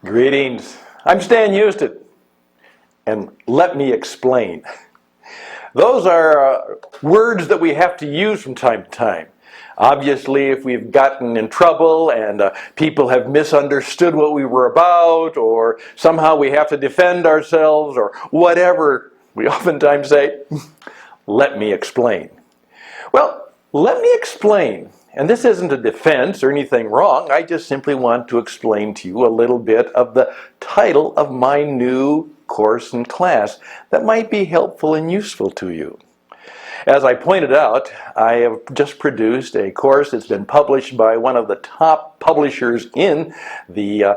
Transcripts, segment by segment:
Greetings. I'm Stan Hustad, and let me explain. Those are words that we have to use from time to time. Obviously, if we've gotten in trouble and people have misunderstood what we were about, or somehow we have to defend ourselves, or whatever, we oftentimes say, let me explain. Well, let me explain. And this isn't a defense or anything wrong. I just simply want to explain to you a little bit of the title of my new course and class that might be helpful and useful to you. As I pointed out, I have just produced a course that's been published by one of the top publishers in the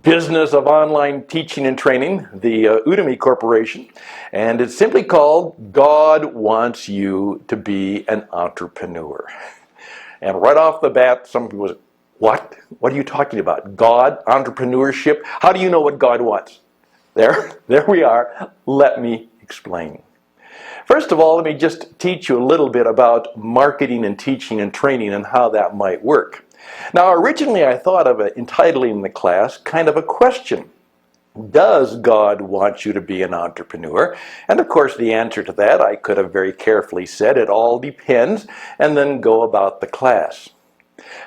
business of online teaching and training, the Udemy Corporation, and it's simply called God Wants You to Be an Entrepreneur. And right off the bat, some people say, what? What are you talking about? God, entrepreneurship? How do you know what God wants? There we are. Let me explain. First of all, let me just teach you a little bit about marketing and teaching and training and how that might work. Now, originally I thought of entitling the class kind of a question. Does God want you to be an entrepreneur? And of course, the answer to that, I could have very carefully said, it all depends, and then go about the class.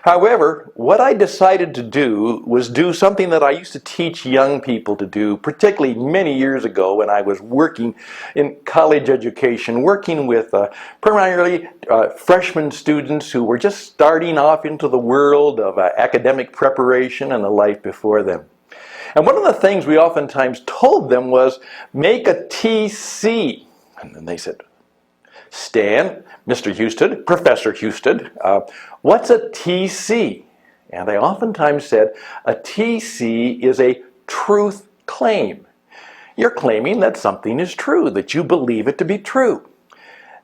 However, what I decided to do was do something that I used to teach young people to do, particularly many years ago when I was working in college education, working with primarily freshman students who were just starting off into the world of academic preparation and the life before them. And one of the things we oftentimes told them was, make a TC. And then they said, Stan, Mr. Hustad, Professor Hustad, what's a TC? And they oftentimes said, a TC is a truth claim. You're claiming that something is true, that you believe it to be true.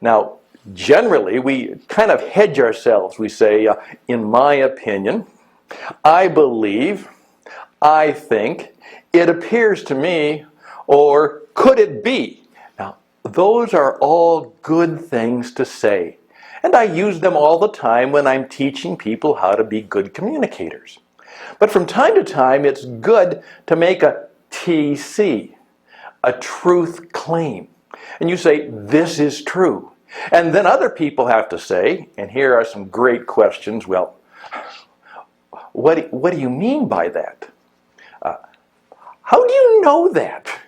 Now, generally, we kind of hedge ourselves. We say, in my opinion, I believe, I think, it appears to me, or could it be? Now, those are all good things to say. And I use them all the time when I'm teaching people how to be good communicators. But from time to time, it's good to make a TC, a truth claim. And you say, this is true. And then other people have to say, and here are some great questions, well, what do you mean by that? How do you know that?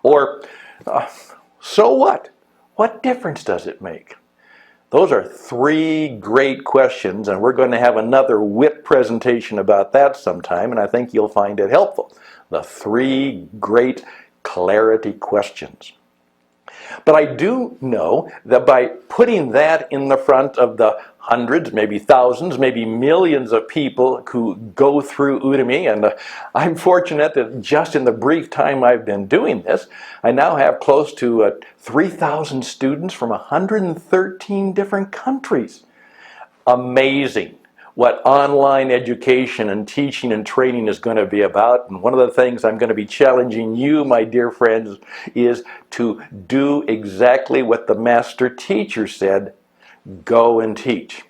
Or, so what? What difference does it make? Those are three great questions, and we're going to have another WIT presentation about that sometime, and I think you'll find it helpful. The three great clarity questions. But I do know that by putting that in the front of the hundreds, maybe thousands, maybe millions of people who go through Udemy, and I'm fortunate that just in the brief time I've been doing this, I now have close to 3,000 students from 113 different countries. Amazing what online education and teaching and training is going to be about. And one of the things I'm going to be challenging you, my dear friends, is to do exactly what the master teacher said, go and teach.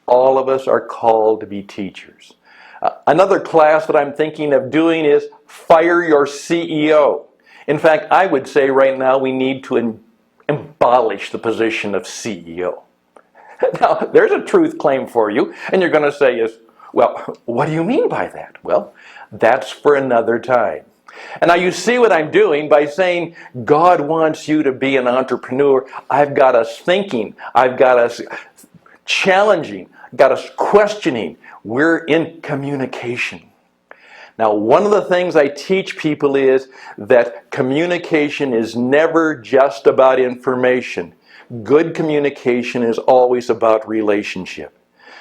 All of us are called to be teachers. Another class that I'm thinking of doing is fire your CEO. In fact, I would say right now we need to abolish the position of CEO. Now, there's a truth claim for you, and you're going to say, well, what do you mean by that? Well, that's for another time. And now you see what I'm doing by saying God wants you to be an entrepreneur. I've got us thinking. I've got us challenging. Got us questioning. We're in communication. Now, one of the things I teach people is that communication is never just about information. Good communication is always about relationship.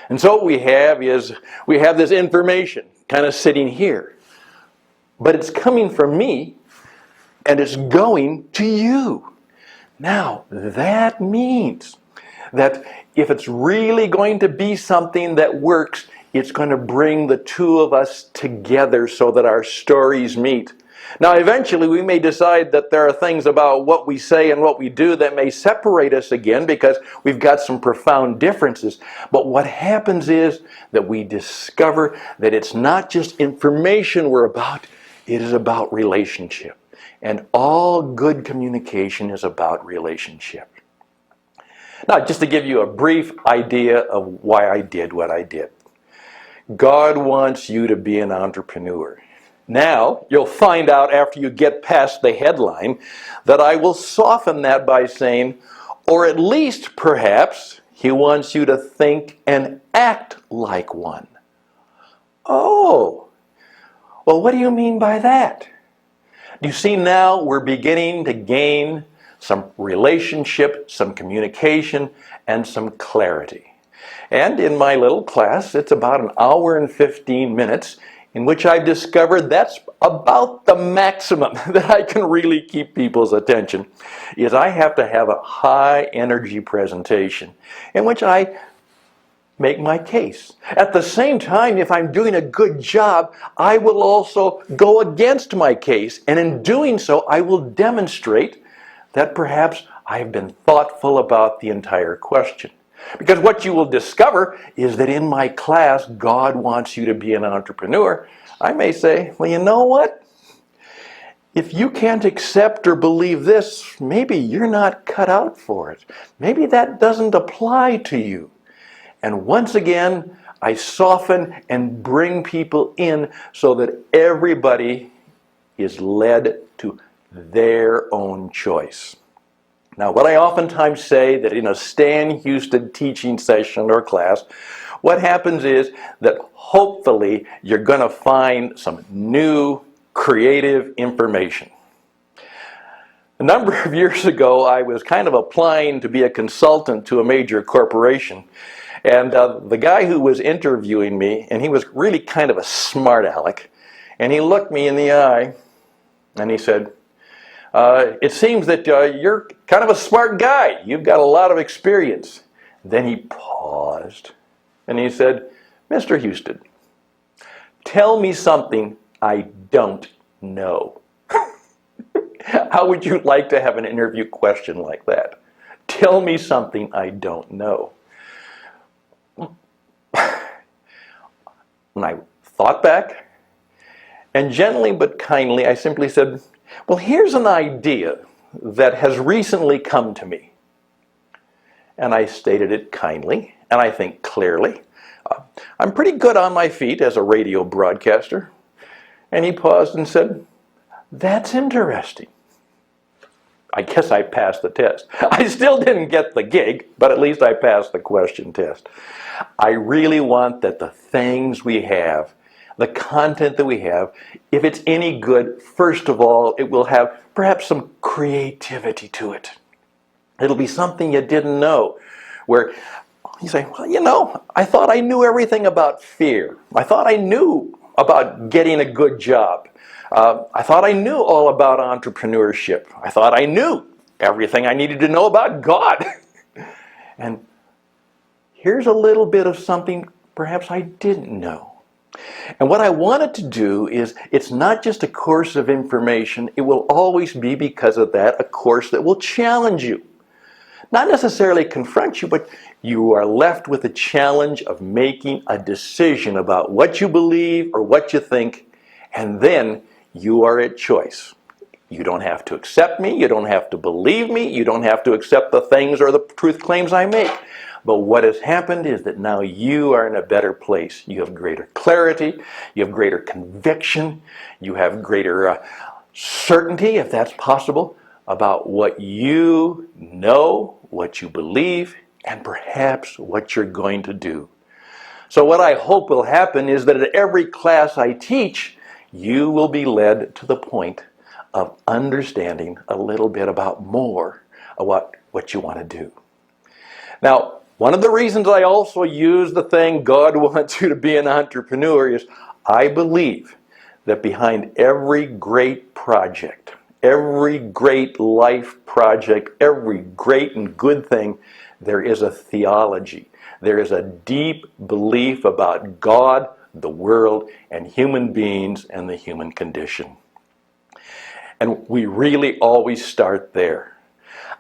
And so what we have is, we have this information kind of sitting here. But it's coming from me, and it's going to you. Now, that means that if it's really going to be something that works, it's going to bring the two of us together so that our stories meet. Now, eventually, we may decide that there are things about what we say and what we do that may separate us again because we've got some profound differences. But what happens is that we discover that it's not just information we're about, It is about relationship. And all good communication is about relationship. Now, just to give you a brief idea of why I did what I did. God wants you to be an entrepreneur. Now, you'll find out after you get past the headline that I will soften that by saying, or at least perhaps, he wants you to think and act like one. Oh, well, what do you mean by that? You see, now we're beginning to gain some relationship, some communication, and some clarity. And in my little class, it's about an hour and 15 minutes in which I've discovered that's about the maximum that I can really keep people's attention, is I have to have a high energy presentation in which I make my case. At the same time, if I'm doing a good job, I will also go against my case. And in doing so, I will demonstrate that perhaps I've been thoughtful about the entire question. Because what you will discover is that in my class, God wants you to be an entrepreneur. I may say, well, you know what? If you can't accept or believe this, maybe you're not cut out for it. Maybe that doesn't apply to you. And once again, I soften and bring people in so that everybody is led to their own choice. Now, what I oftentimes say that in a Stan Hustad teaching session or class, what happens is that hopefully you're going to find some new creative information. A number of years ago, I was kind of applying to be a consultant to a major corporation. And the guy who was interviewing me, and he was really kind of a smart aleck, and he looked me in the eye and he said, it seems that you're kind of a smart guy. You've got a lot of experience. Then he paused and he said, Mr. Hustad, tell me something I don't know. How would you like to have an interview question like that? Tell me something I don't know. When I thought back, and gently but kindly, I simply said, well, here's an idea that has recently come to me. And I stated it kindly, and I think clearly. I'm pretty good on my feet as a radio broadcaster. And he paused and said, that's interesting. I guess I passed the test. I still didn't get the gig, but at least I passed the question test. I really want that the things we have, the content that we have, if it's any good, first of all, it will have perhaps some creativity to it. It'll be something you didn't know, where you say, well, you know, I thought I knew everything about fear. I thought I knew about getting a good job. I thought I knew all about entrepreneurship. I thought I knew everything I needed to know about God. And here's a little bit of something perhaps I didn't know. And what I wanted to do is, it's not just a course of information, it will always be, because of that, a course that will challenge you. Not necessarily confront you, but you are left with the challenge of making a decision about what you believe or what you think, and then you are at choice. You don't have to accept me, you don't have to believe me, you don't have to accept the things or the truth claims I make. But what has happened is that now you are in a better place. You have greater clarity, you have greater conviction, you have greater certainty, if that's possible, about what you know, what you believe, and perhaps what you're going to do. So what I hope will happen is that at every class I teach, you will be led to the point of understanding a little bit about more of what you want to do. Now, one of the reasons I also use the thing, God wants you to be an entrepreneur, is I believe that behind every great project, every great life project, every great and good thing, there is a theology. There is a deep belief about God, the world, and human beings and the human condition. And we really always start there.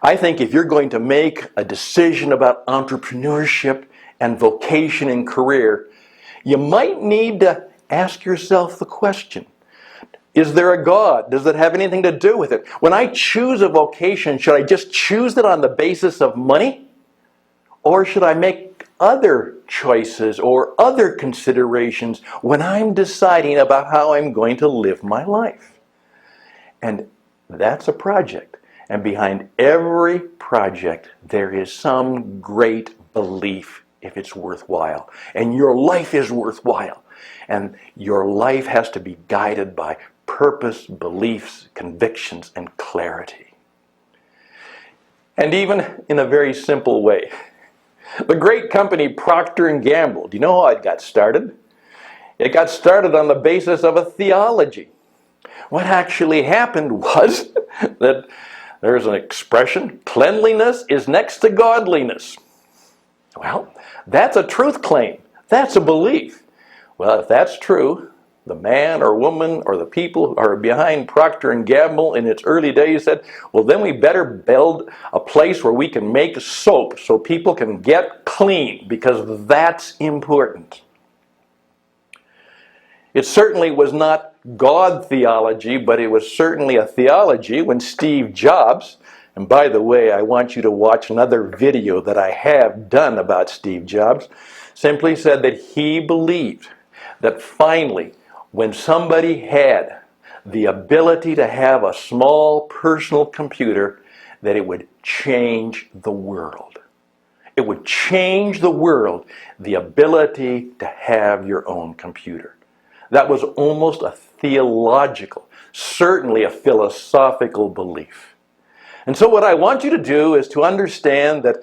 I think if you're going to make a decision about entrepreneurship and vocation and career, you might need to ask yourself the question, Is there a God? Does it have anything to do with it? When I choose a vocation, should I just choose it on the basis of money? Or should I make other choices or other considerations when I'm deciding about how I'm going to live my life? And that's a project. And behind every project, there is some great belief if it's worthwhile. And your life is worthwhile. And your life has to be guided by purpose, beliefs, convictions, and clarity. And even in a very simple way, the great company Procter & Gamble, do you know how it got started? It got started on the basis of a theology. What actually happened was that there's an expression, cleanliness is next to godliness. Well, that's a truth claim. That's a belief. Well, if that's true, the man or woman or the people who are behind Procter & Gamble in its early days said, well, then we better build a place where we can make soap so people can get clean, because that's important. It certainly was not God theology, but it was certainly a theology when Steve Jobs, and by the way, I want you to watch another video that I have done about Steve Jobs, simply said that he believed that finally, when somebody had the ability to have a small personal computer, that it would change the world. It would change the world, the ability to have your own computer. That was almost a theological, certainly a philosophical belief. And so what I want you to do is to understand that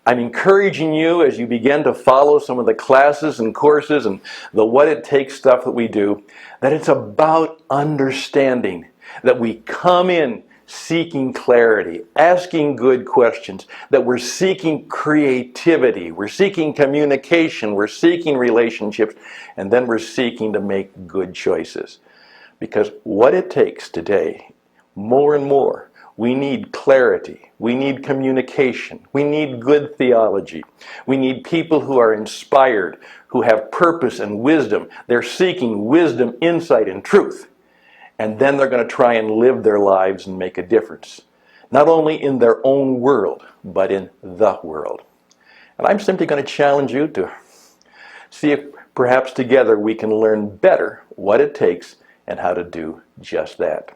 I'm encouraging you as you begin to follow some of the classes and courses and the what it takes stuff that we do, that it's about understanding that we come in seeking clarity, asking good questions, that we're seeking creativity, we're seeking communication, we're seeking relationships, and then we're seeking to make good choices. Because what it takes today, more and more, we need clarity, we need communication, we need good theology, we need people who are inspired, who have purpose and wisdom. They're seeking wisdom, insight, and truth. And then they're going to try and live their lives and make a difference. Not only in their own world, but in the world. And I'm simply going to challenge you to see if perhaps together we can learn better what it takes and how to do just that.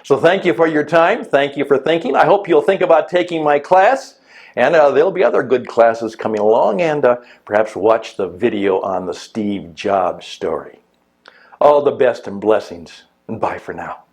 So thank you for your time. Thank you for thinking. I hope you'll think about taking my class. And there'll be other good classes coming along. And perhaps watch the video on the Steve Jobs story. All the best and blessings. And bye for now.